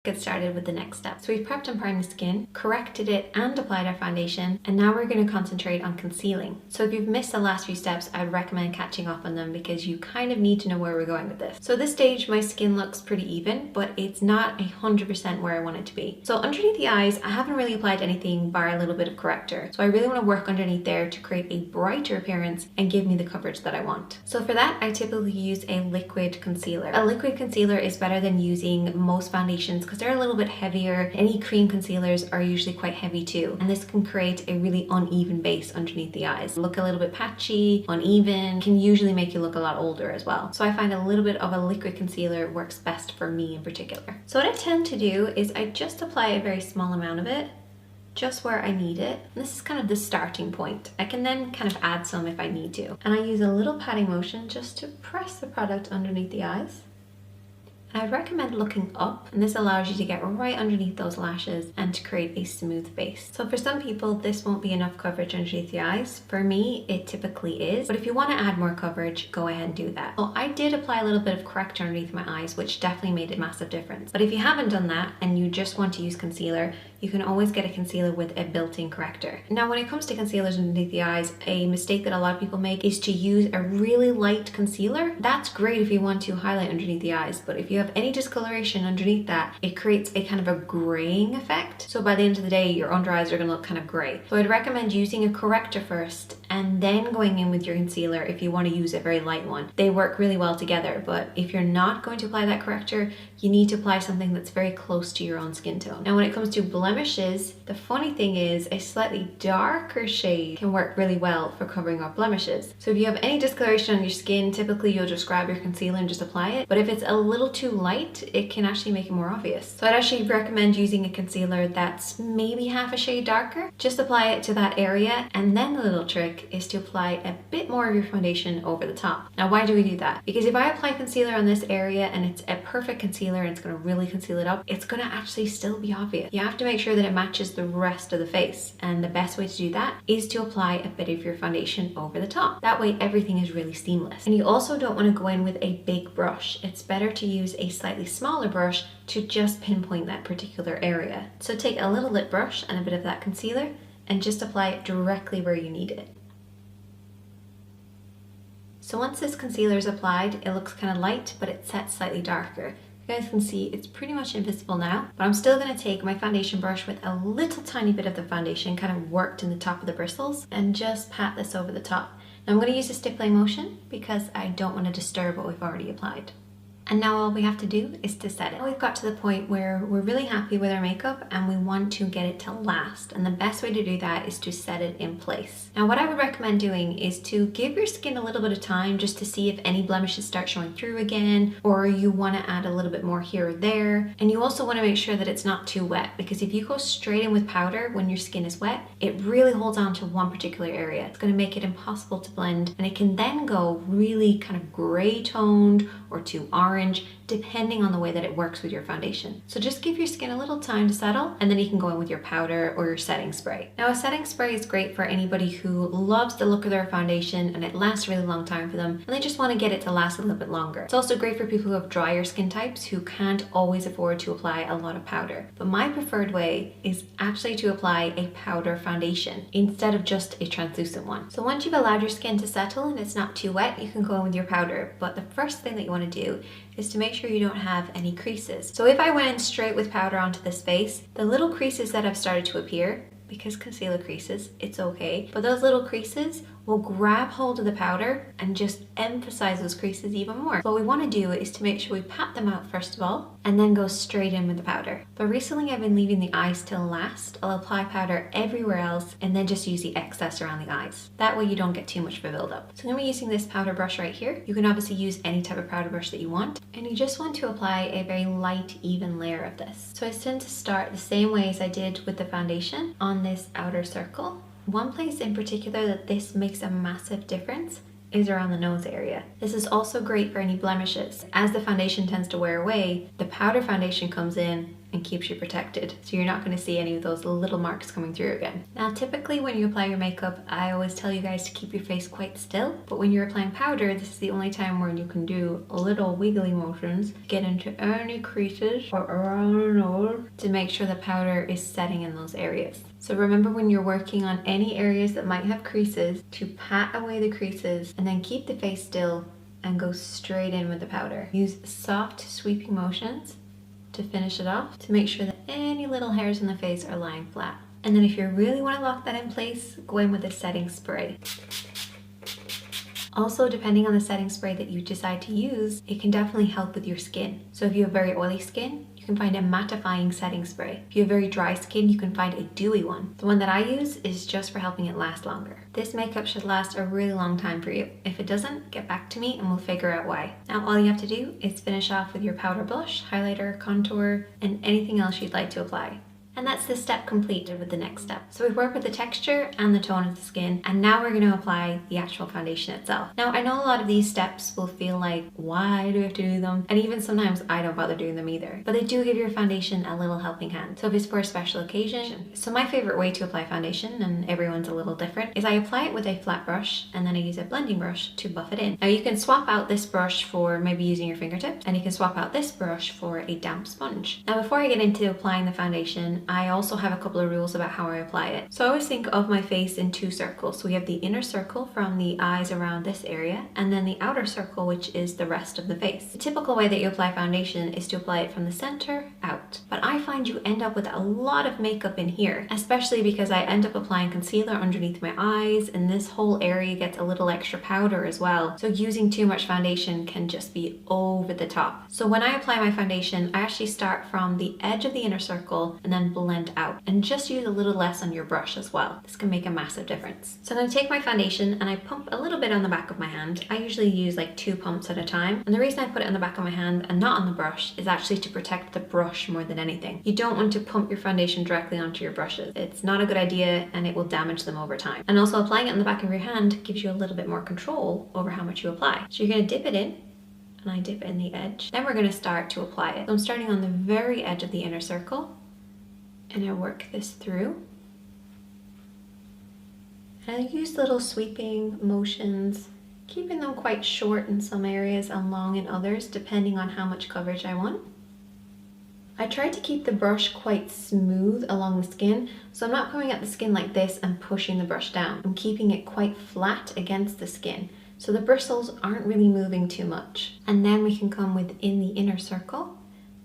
Get started with the next step. So we've prepped and primed the skin, corrected it and applied our foundation, and now we're going to concentrate on concealing. So if you've missed the last few steps, I'd recommend catching up on them because you kind of need to know where we're going with this. So at this stage, my skin looks pretty even, but it's not 100% where I want it to be. So underneath the eyes, I haven't really applied anything bar a little bit of corrector. So I really want to work underneath there to create a brighter appearance and give me the coverage that I want. So for that, I typically use a liquid concealer. A liquid concealer is better than using most foundations because they're a little bit heavier. Any cream concealers are usually quite heavy too, and this can create a really uneven base underneath the eyes. Look a little bit patchy, uneven, can usually make you look a lot older as well. So I find a little bit of a liquid concealer works best for me in particular. So what I tend to do is I just apply a very small amount of it, just where I need it. And this is kind of the starting point. I can then kind of add some if I need to. And I use a little patting motion just to press the product underneath the eyes. And I'd recommend looking up, and this allows you to get right underneath those lashes and to create a smooth base. So for some people, this won't be enough coverage underneath the eyes. For me, it typically is, but if you want to add more coverage, go ahead and do that. So I did apply a little bit of corrector underneath my eyes, which definitely made a massive difference. But if you haven't done that and you just want to use concealer, you can always get a concealer with a built-in corrector. Now, when it comes to concealers underneath the eyes, a mistake that a lot of people make is to use a really light concealer. That's great if you want to highlight underneath the eyes, but if you have any discoloration underneath that, it creates a kind of a graying effect. So by the end of the day, your under eyes are gonna look kind of gray. So I'd recommend using a corrector first and then going in with your concealer if you want to use a very light one. They work really well together, but if you're not going to apply that corrector, you need to apply something that's very close to your own skin tone. Now, when it comes to blemishes, the funny thing is a slightly darker shade can work really well for covering up blemishes. So if you have any discoloration on your skin, typically you'll just grab your concealer and just apply it. But if it's a little too light, it can actually make it more obvious. So I'd actually recommend using a concealer that's maybe half a shade darker. Just apply it to that area, and then the little trick is to apply a bit more of your foundation over the top. Now, why do we do that? Because if I apply concealer on this area and it's a perfect concealer and it's going to really conceal it up, it's going to actually still be obvious. You have to make sure that it matches the rest of the face, and the best way to do that is to apply a bit of your foundation over the top. That way everything is really seamless. And you also don't want to go in with a big brush. It's better to use a slightly smaller brush to just pinpoint that particular area. So take a little lip brush and a bit of that concealer and just apply it directly where you need it. So once this concealer is applied, it looks kind of light, but it sets slightly darker. You guys can see it's pretty much invisible now, but I'm still going to take my foundation brush with a little tiny bit of the foundation kind of worked in the top of the bristles and just pat this over the top. Now I'm going to use a stippling motion because I don't want to disturb what we've already applied. And now all we have to do is to set it. Now we've got to the point where we're really happy with our makeup and we want to get it to last. And the best way to do that is to set it in place. Now what I would recommend doing is to give your skin a little bit of time just to see if any blemishes start showing through again, or you want to add a little bit more here or there. And you also want to make sure that it's not too wet, because if you go straight in with powder when your skin is wet, it really holds on to one particular area. It's going to make it impossible to blend, and it can then go really kind of gray toned or too orange, depending on the way that it works with your foundation. So just give your skin a little time to settle, and then you can go in with your powder or your setting spray. Now a setting spray is great for anybody who loves the look of their foundation and it lasts a really long time for them, and they just want to get it to last a little bit longer. It's also great for people who have drier skin types who can't always afford to apply a lot of powder. But my preferred way is actually to apply a powder foundation instead of just a translucent one. So once you've allowed your skin to settle and it's not too wet, you can go in with your powder. But the first thing that you want to do is to make sure you don't have any creases. So if I went in straight with powder onto this face, the little creases that have started to appear, because concealer creases, it's okay, but those little creases will grab hold of the powder and just emphasize those creases even more. What we want to do is to make sure we pat them out first of all, and then go straight in with the powder. But recently I've been leaving the eyes till last. I'll apply powder everywhere else and then just use the excess around the eyes. That way you don't get too much of a buildup. So I'm going to be using this powder brush right here. You can obviously use any type of powder brush that you want, and you just want to apply a very light, even layer of this. So I tend to start the same way as I did with the foundation on this outer circle. One place in particular that this makes a massive difference is around the nose area. This is also great for any blemishes. As the foundation tends to wear away, the powder foundation comes in and keeps you protected, so you're not going to see any of those little marks coming through again. Now typically when you apply your makeup, I always tell you guys to keep your face quite still, but when you're applying powder, this is the only time where you can do little wiggly motions, get into any creases or around the nose to make sure the powder is setting in those areas. So remember, when you're working on any areas that might have creases, to pat away the creases and then keep the face still and go straight in with the powder. Use soft sweeping motions to finish it off to make sure that any little hairs in the face are lying flat. And then if you really want to lock that in place, go in with a setting spray. Also, depending on the setting spray that you decide to use, it can definitely help with your skin. So if you have very oily skin, you can find a mattifying setting spray. If you have very dry skin, you can find a dewy one. The one that I use is just for helping it last longer. This makeup should last a really long time for you. If it doesn't, get back to me and we'll figure out why. Now all you have to do is finish off with your powder blush, highlighter, contour, and anything else you'd like to apply. And that's this step completed with the next step. So we've worked with the texture and the tone of the skin, and now we're going to apply the actual foundation itself. Now I know a lot of these steps will feel like, why do we have to do them? And even sometimes I don't bother doing them either, but they do give your foundation a little helping hand. So if it's for a special occasion. So my favorite way to apply foundation, and everyone's a little different, is I apply it with a flat brush and then I use a blending brush to buff it in. Now you can swap out this brush for maybe using your fingertips, and you can swap out this brush for a damp sponge. Now before I get into applying the foundation, I also have a couple of rules about how I apply it. So I always think of my face in two circles. So we have the inner circle from the eyes around this area, and then the outer circle, which is the rest of the face. The typical way that you apply foundation is to apply it from the center out. But I find you end up with a lot of makeup in here, especially because I end up applying concealer underneath my eyes, and this whole area gets a little extra powder as well. So using too much foundation can just be over the top. So when I apply my foundation, I actually start from the edge of the inner circle and then blend out, and just use a little less on your brush as well. This can make a massive difference. So I'm going to take my foundation and I pump a little bit on the back of my hand. I usually use like 2 pumps at a time, and the reason I put it on the back of my hand and not on the brush is actually to protect the brush more than anything. You don't want to pump your foundation directly onto your brushes. It's not a good idea and it will damage them over time. And also applying it on the back of your hand gives you a little bit more control over how much you apply. So you're going to dip it in, and I dip it in the edge. Then we're going to start to apply it. So I'm starting on the very edge of the inner circle, and I work this through. And I use little sweeping motions, keeping them quite short in some areas and long in others, depending on how much coverage I want. I try to keep the brush quite smooth along the skin, so I'm not coming at the skin like this and pushing the brush down. I'm keeping it quite flat against the skin, so the bristles aren't really moving too much. And then we can come within the inner circle,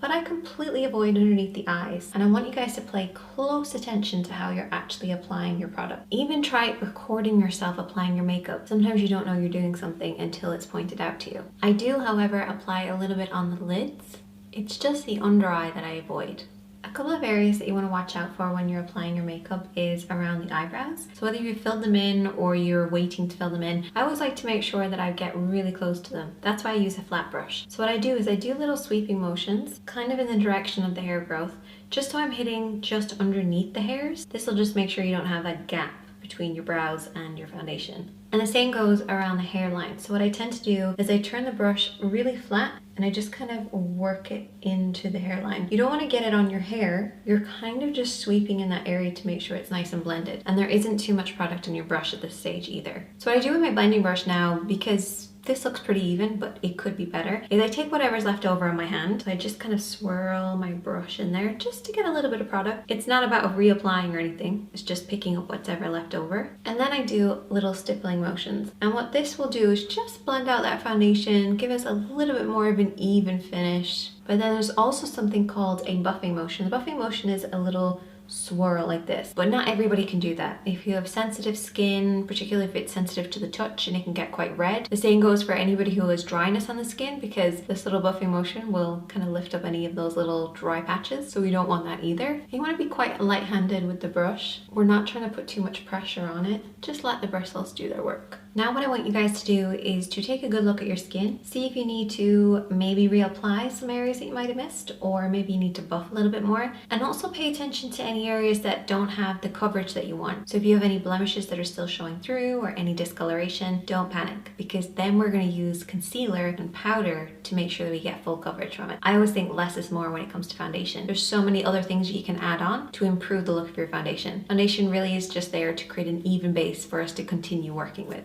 but I completely avoid underneath the eyes. And I want you guys to pay close attention to how you're actually applying your product. Even try recording yourself applying your makeup. Sometimes you don't know you're doing something until it's pointed out to you. I do, however, apply a little bit on the lids. It's just the under eye that I avoid. A couple of areas that you want to watch out for when you're applying your makeup is around the eyebrows. So whether you've filled them in or you're waiting to fill them in, I always like to make sure that I get really close to them. That's why I use a flat brush. So what I do is I do little sweeping motions, kind of in the direction of the hair growth, just so I'm hitting just underneath the hairs. This will just make sure you don't have that gap between your brows and your foundation. And the same goes around the hairline. So what I tend to do is I turn the brush really flat and I just kind of work it into the hairline. You don't want to get it on your hair. You're kind of just sweeping in that area to make sure it's nice and blended. And there isn't too much product on your brush at this stage either. So what I do with my blending brush now, because this looks pretty even, but it could be better, is I take whatever's left over on my hand. I just kind of swirl my brush in there just to get a little bit of product. It's not about reapplying or anything. It's just picking up what's ever left over. And then I do little stippling motions. And what this will do is just blend out that foundation, give us a little bit more of an even finish. But then there's also something called a buffing motion. The buffing motion is a little swirl like this, but not everybody can do that. If you have sensitive skin, particularly if it's sensitive to the touch and it can get quite red, the same goes for anybody who has dryness on the skin, because this little buffing motion will kind of lift up any of those little dry patches, so we don't want that either. You want to be quite light-handed with the brush. We're not trying to put too much pressure on it. Just let the bristles do their work. Now what I want you guys to do is to take a good look at your skin, see if you need to maybe reapply some areas that you might have missed, or maybe you need to buff a little bit more, and also pay attention to any areas that don't have the coverage that you want. So if you have any blemishes that are still showing through or any discoloration, don't panic, because then we're going to use concealer and powder to make sure that we get full coverage from it. I always think less is more when it comes to foundation. There's so many other things you can add on to improve the look of your foundation. Foundation really is just there to create an even base for us to continue working with.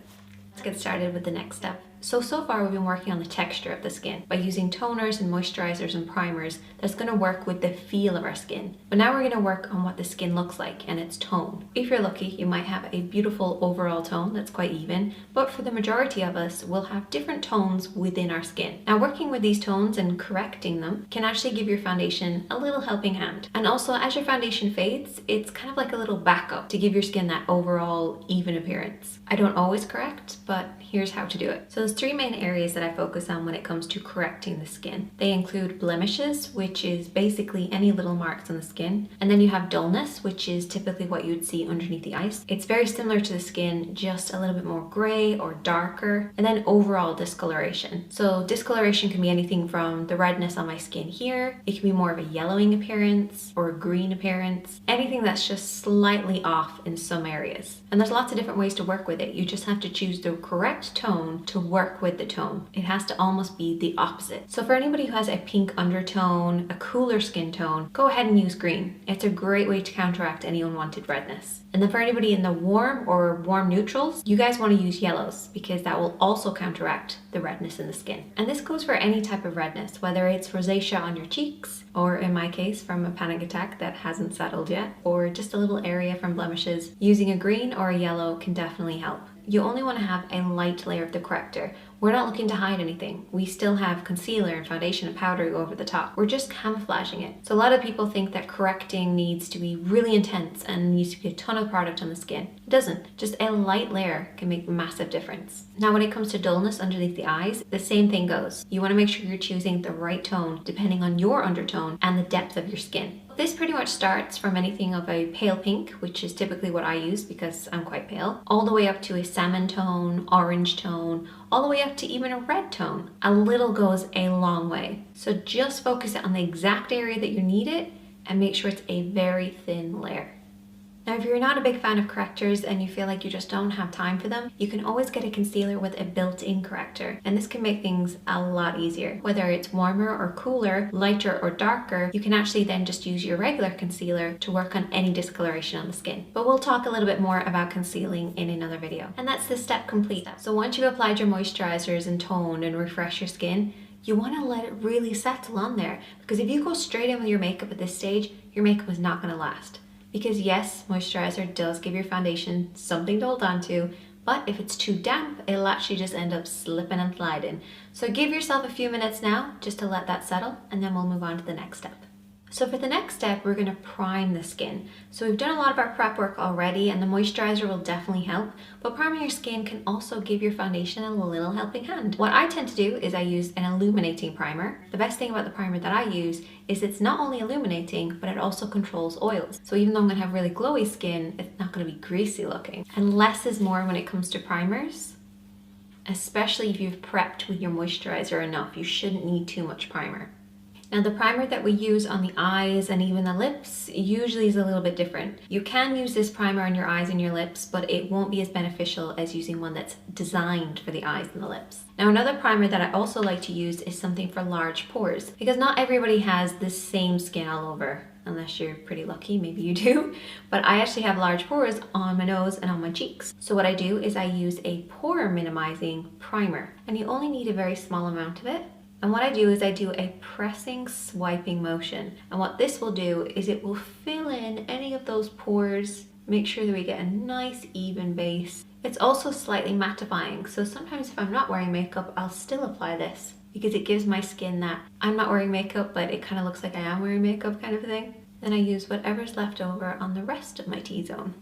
Let's get started with the next step. So far we've been working on the texture of the skin by using toners and moisturizers and primers that's going to work with the feel of our skin. But now we're going to work on what the skin looks like and its tone. If you're lucky, you might have a beautiful overall tone that's quite even, but for the majority of us, we'll have different tones within our skin. Now working with these tones and correcting them can actually give your foundation a little helping hand. And also as your foundation fades, it's kind of like a little backup to give your skin that overall even appearance. I don't always correct, but here's how to do it. So there's three main areas that I focus on when it comes to correcting the skin. They include blemishes, which is basically any little marks on the skin. And then you have dullness, which is typically what you'd see underneath the eyes. It's very similar to the skin, just a little bit more gray or darker. And then overall discoloration. So discoloration can be anything from the redness on my skin here. It can be more of a yellowing appearance or a green appearance. Anything that's just slightly off in some areas. And there's lots of different ways to work with it. You just have to choose the correct tone to work with the tone. It has to almost be the opposite. So for anybody who has a pink undertone, a cooler skin tone, go ahead and use green. It's a great way to counteract any unwanted redness. And then for anybody in the warm or warm neutrals, you guys want to use yellows because that will also counteract the redness in the skin. And this goes for any type of redness, whether it's rosacea on your cheeks, or in my case from a panic attack that hasn't settled yet, or just a little area from blemishes. Using a green or a yellow can definitely help. You only want to have a light layer of the corrector. We're not looking to hide anything. We still have concealer and foundation and powder go over the top. We're just camouflaging it. So a lot of people think that correcting needs to be really intense and needs to be a ton of product on the skin. It doesn't. Just a light layer can make a massive difference. Now when it comes to dullness underneath the eyes, the same thing goes. You want to make sure you're choosing the right tone depending on your undertone and the depth of your skin. This pretty much starts from anything of a pale pink, which is typically what I use because I'm quite pale, all the way up to a salmon tone, orange tone, all the way up to even a red tone. A little goes a long way. So just focus on the exact area that you need it and make sure it's a very thin layer. Now, if you're not a big fan of correctors and you feel like you just don't have time for them, you can always get a concealer with a built-in corrector. And this can make things a lot easier. Whether it's warmer or cooler, lighter or darker, you can actually then just use your regular concealer to work on any discoloration on the skin. But we'll talk a little bit more about concealing in another video. And that's the step complete. So once you've applied your moisturizers and toned and refresh your skin, you want to let it really settle on there. Because if you go straight in with your makeup at this stage, your makeup is not going to last. Because yes, moisturizer does give your foundation something to hold on to, but if it's too damp, it'll actually just end up slipping and sliding. So give yourself a few minutes now just to let that settle, and then we'll move on to the next step. So for the next step, we're going to prime the skin. So we've done a lot of our prep work already, and the moisturizer will definitely help, but priming your skin can also give your foundation a little helping hand. What I tend to do is I use an illuminating primer. The best thing about the primer that I use is it's not only illuminating, but it also controls oils. So even though I'm going to have really glowy skin, it's not going to be greasy looking. And less is more when it comes to primers, especially if you've prepped with your moisturizer enough. You shouldn't need too much primer. Now the primer that we use on the eyes and even the lips usually is a little bit different. You can use this primer on your eyes and your lips, but it won't be as beneficial as using one that's designed for the eyes and the lips. Now another primer that I also like to use is something for large pores, because not everybody has the same skin all over. Unless you're pretty lucky, maybe you do. But I actually have large pores on my nose and on my cheeks. So what I do is I use a pore minimizing primer, and you only need a very small amount of it. And what I do is I do a pressing, swiping motion. And what this will do is it will fill in any of those pores, make sure that we get a nice even base. It's also slightly mattifying. So sometimes if I'm not wearing makeup, I'll still apply this because it gives my skin that I'm not wearing makeup, but it kind of looks like I am wearing makeup kind of thing. Then I use whatever's left over on the rest of my T-zone.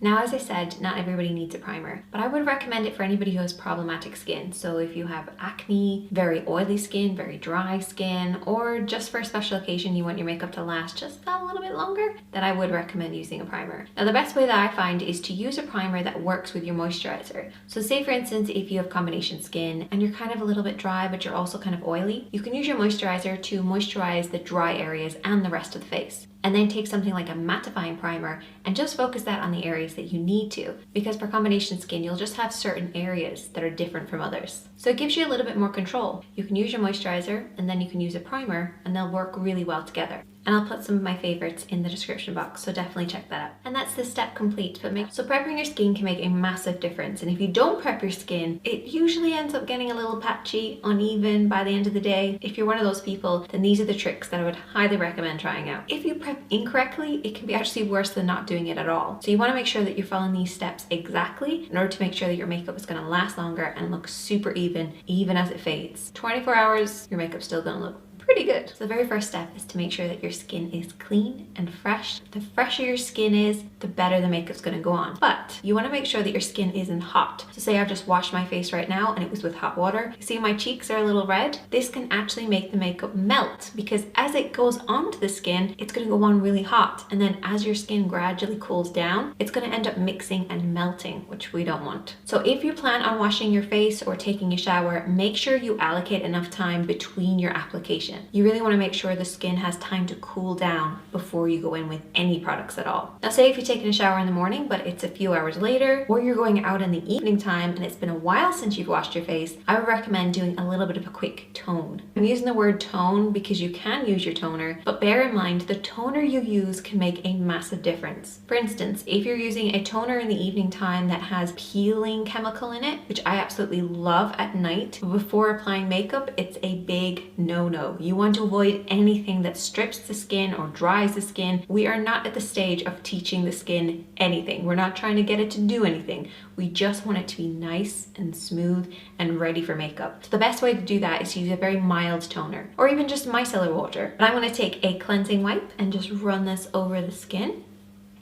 Now, as I said, not everybody needs a primer, but I would recommend it for anybody who has problematic skin. So if you have acne, very oily skin, very dry skin, or just for a special occasion you want your makeup to last just a little bit longer, then I would recommend using a primer. Now, the best way that I find is to use a primer that works with your moisturizer. So say for instance, if you have combination skin and you're kind of a little bit dry, but you're also kind of oily, you can use your moisturizer to moisturize the dry areas and the rest of the face. And then take something like a mattifying primer and just focus that on the areas that you need to, because for combination skin, you'll just have certain areas that are different from others. So it gives you a little bit more control. You can use your moisturizer and then you can use a primer and they'll work really well together. And I'll put some of my favorites in the description box, so definitely check that out. And that's the step complete. So prepping your skin can make a massive difference. And if you don't prep your skin, it usually ends up getting a little patchy, uneven by the end of the day. If you're one of those people, then these are the tricks that I would highly recommend trying out. If you prep incorrectly, it can be actually worse than not doing it at all. So you want to make sure that you're following these steps exactly in order to make sure that your makeup is going to last longer and look super even as it fades. 24 hours, your makeup's still going to look pretty good. So the very first step is to make sure that your skin is clean and fresh. The fresher your skin is, the better the makeup's gonna go on. But you wanna make sure that your skin isn't hot. So say I've just washed my face right now and it was with hot water. You see my cheeks are a little red? This can actually make the makeup melt, because as it goes onto the skin, it's gonna go on really hot. And then as your skin gradually cools down, it's gonna end up mixing and melting, which we don't want. So if you plan on washing your face or taking a shower, make sure you allocate enough time between your application. You really want to make sure the skin has time to cool down before you go in with any products at all. Now say if you're taking a shower in the morning, but it's a few hours later, or you're going out in the evening time and it's been a while since you've washed your face, I would recommend doing a little bit of a quick tone. I'm using the word tone because you can use your toner, but bear in mind the toner you use can make a massive difference. For instance, if you're using a toner in the evening time that has peeling chemical in it, which I absolutely love at night, before applying makeup, it's a big no-no. You want to avoid anything that strips the skin or dries the skin. We are not at the stage of teaching the skin anything. We're not trying to get it to do anything. We just want it to be nice and smooth and ready for makeup. So the best way to do that is to use a very mild toner, or even just micellar water. But I'm going to take a cleansing wipe and just run this over the skin.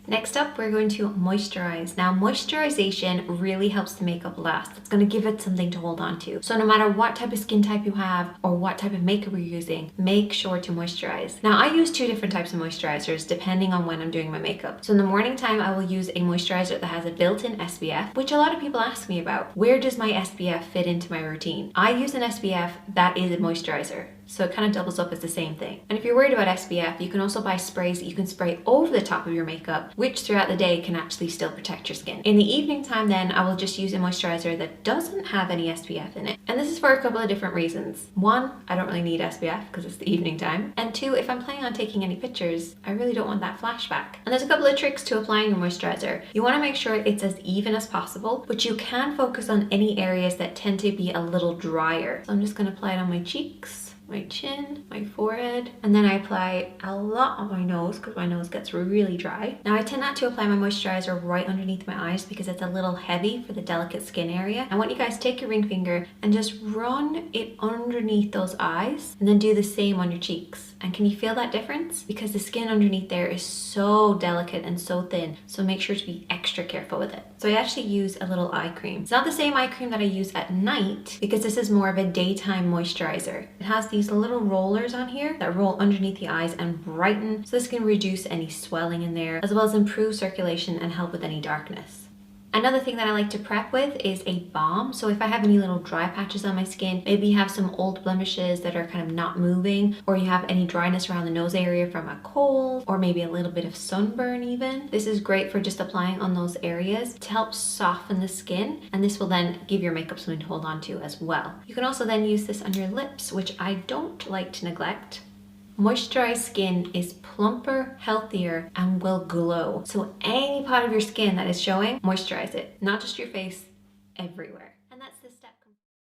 Next up, we're going to moisturize. Now, moisturization really helps the makeup last. It's going to give it something to hold on to. So no matter what type of skin type you have or what type of makeup you're using, make sure to moisturize. Now, I use two different types of moisturizers depending on when I'm doing my makeup. So in the morning time, I will use a moisturizer that has a built-in SPF, which a lot of people ask me about. Where does my SPF fit into my routine? I use an SPF that is a moisturizer. So it kind of doubles up as the same thing. And if you're worried about SPF, you can also buy sprays that you can spray over the top of your makeup, which throughout the day can actually still protect your skin. In the evening time then, I will just use a moisturizer that doesn't have any SPF in it. And this is for a couple of different reasons. One, I don't really need SPF because it's the evening time. And two, if I'm planning on taking any pictures, I really don't want that flashback. And there's a couple of tricks to applying your moisturizer. You want to make sure it's as even as possible, but you can focus on any areas that tend to be a little drier. So I'm just going to apply it on my cheeks, my chin, my forehead, and then I apply a lot on my nose because my nose gets really dry. Now I tend not to apply my moisturizer right underneath my eyes because it's a little heavy for the delicate skin area. I want you guys to take your ring finger and just run it underneath those eyes and then do the same on your cheeks. And can you feel that difference? Because the skin underneath there is so delicate and so thin, so make sure to be extra careful with it. So I actually use a little eye cream. It's not the same eye cream that I use at night because this is more of a daytime moisturizer. It has these little rollers on here that roll underneath the eyes and brighten, so this can reduce any swelling in there, as well as improve circulation and help with any darkness. Another thing that I like to prep with is a balm. So if I have any little dry patches on my skin, maybe you have some old blemishes that are kind of not moving, or you have any dryness around the nose area from a cold, or maybe a little bit of sunburn even. This is great for just applying on those areas to help soften the skin, and this will then give your makeup something to hold on to as well. You can also then use this on your lips, which I don't like to neglect. Moisturized skin is plumper, healthier, and will glow. So any part of your skin that is showing, moisturize it. Not just your face, everywhere.